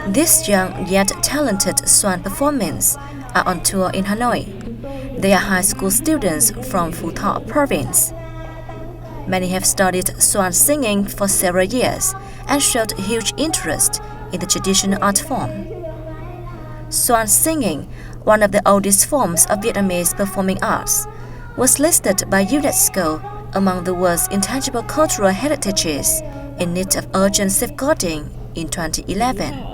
These young yet talented xoan performers are on tour in Hanoi. They are high school students from Phú Thọ province. Many have studied xoan singing for several years and showed huge interest in the traditional art form. Xoan singing, one of the oldest forms of Vietnamese performing arts, was listed by UNESCO among the world's intangible cultural heritages in need of urgent safeguarding in 2011.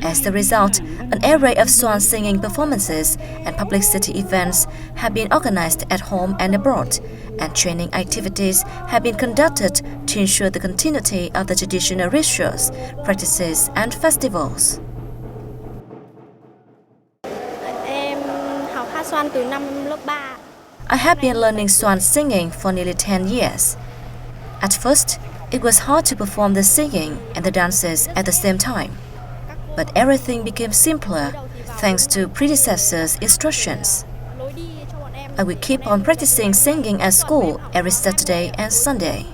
As a result, an array of xoan singing performances and publicity events have been organized at home and abroad, and training activities have been conducted to ensure the continuity of the traditional rituals, practices, and festivals. I have been learning xoan singing for nearly 10 years. At first, it was hard to perform the singing and the dances at the same time. But everything became simpler thanks to predecessors' instructions. I will keep on practicing singing at school every Saturday and Sunday.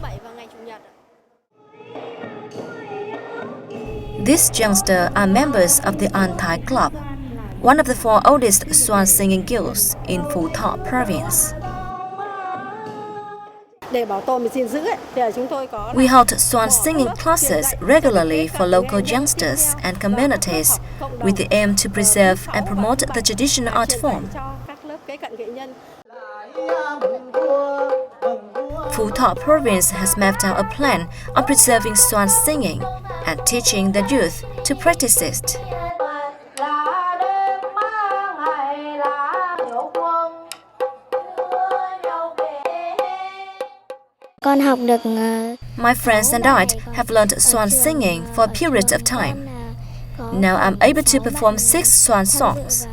These youngsters are members of the An Thai Club, one of the 4 oldest xoan singing guilds in Phú Thọ province. We hold xoan singing classes regularly for local youngsters and communities with the aim to preserve and promote the traditional art form. Phú Thọ province has mapped out a plan on preserving xoan singing and teaching the youth to practice it. My friends and I have learned xoan singing for a period of time. Now I'm able to perform 6 xoan songs.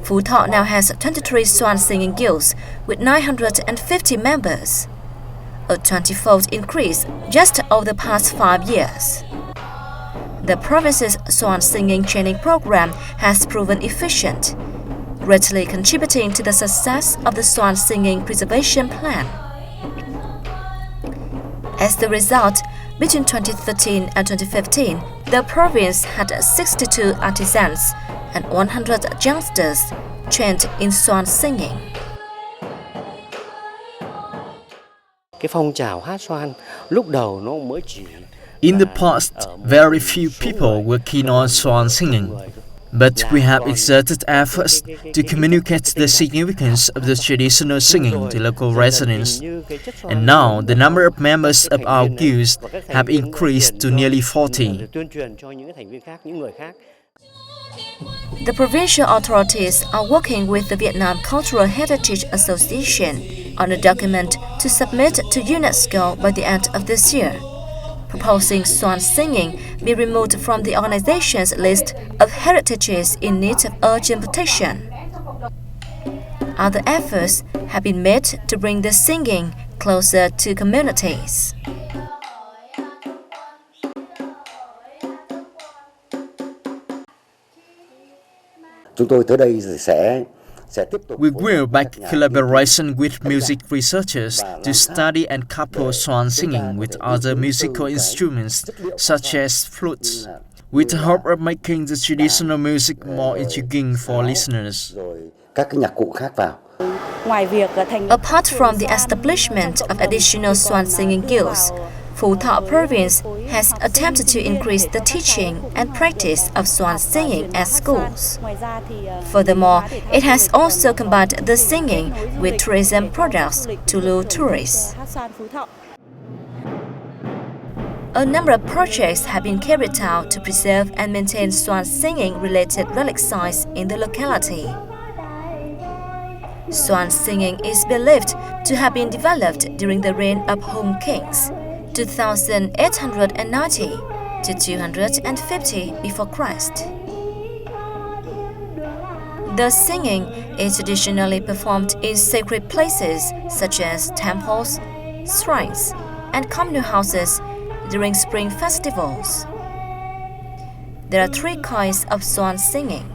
Phú Thọ now has 23 xoan singing guilds with 950 members, a 20-fold increase just over the past 5 years. The province's xoan singing training program has proven efficient, greatly contributing to the success of the xoan singing preservation plan. As the result, between 2013 and 2015, the province had 62 artisans and 100 youngsters trained in xoan singing. In the past, very few people were keen on xoan singing. But we have exerted efforts to communicate the significance of the traditional singing to local residents. And now the number of members of our guilds have increased to nearly 40. The provincial authorities are working with the Vietnam Cultural Heritage Association on a document to submit to UNESCO by the end of this year, proposing xoan singing be removed from the organization's list of heritages in need of urgent protection. Other efforts have been made to bring the singing closer to communities. We will back collaboration with music researchers to study and couple xoan singing with other musical instruments such as flutes, with the hope of making the traditional music more intriguing for listeners. Apart from the establishment of additional xoan singing guilds, Phú Thọ province has attempted to increase the teaching and practice of xoan singing at schools. Furthermore, it has also combined the singing with tourism products to lure tourists. A number of projects have been carried out to preserve and maintain xoan singing-related relic sites in the locality. Xoan singing is believed to have been developed during the reign of Hung kings, 2890 to 250 before Christ. The singing is traditionally performed in sacred places such as temples, shrines, and communal houses during spring festivals. There are 3 kinds of xoan singing,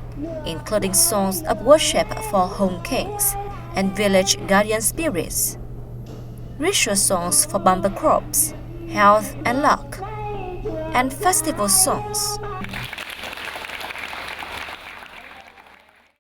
including songs of worship for home kings and village guardian spirits, ritual songs for bumper crops, health and luck, and festival songs.